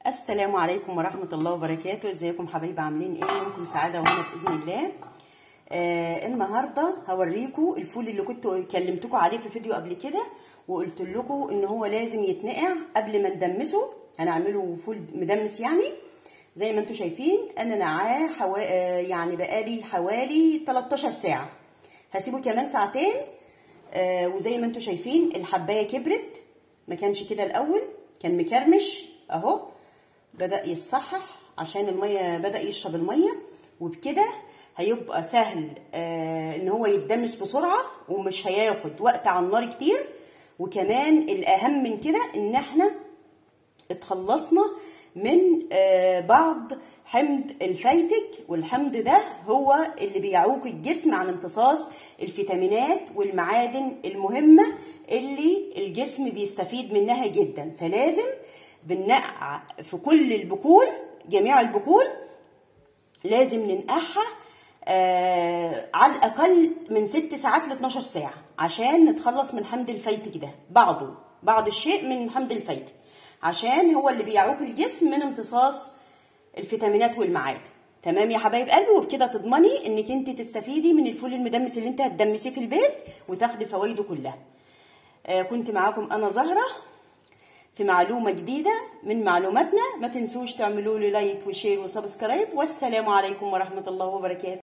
السلام عليكم ورحمة الله وبركاته. ازيكم حبايبي؟ عاملين ايه؟ يومكم سعادة وهنا بإذن الله. النهاردة هوريكم الفول اللي كنت كلمتكم عليه في فيديو قبل كده، وقلت لكم ان هو لازم يتنقع قبل ما ندمسه. هنعمله فول مدمس يعني زي ما انتم شايفين. انا نقعاه يعني بقالي حوالي 13 ساعة. هسيبه كمان ساعتين. وزي ما انتم شايفين الحباية كبرت، ما كانش كده الاول، كان مكرمش اهو، بدأ يصحح عشان المية بدأ يشرب المية، وبكده هيبقى سهل ان هو يتدمس بسرعة ومش هياخد وقت على النار كتير. وكمان الاهم من كده ان احنا اتخلصنا من بعض حمض الفيتك، والحمض ده هو اللي بيعوق الجسم عن امتصاص الفيتامينات والمعادن المهمة اللي الجسم بيستفيد منها جدا. فلازم بننقع في كل البقول، جميع البقول لازم ننقعها على الأقل من 6 ساعات ل 12 ساعة عشان نتخلص من حمض الفيتك ده، بعض الشيء من حمض الفيتك، عشان هو اللي بيعوق الجسم من امتصاص الفيتامينات والمعادن. تمام يا حبايب قلبي؟ وبكده تضمني انك انت تستفيدي من الفول المدمس اللي انت هتدمسيه في البيت وتاخدي فوائده كلها. كنت معاكم انا زهرة في معلومة جديدة من معلوماتنا. ما تنسوش تعملوا لي لايك وشير وسبسكرايب، والسلام عليكم ورحمة الله وبركاته.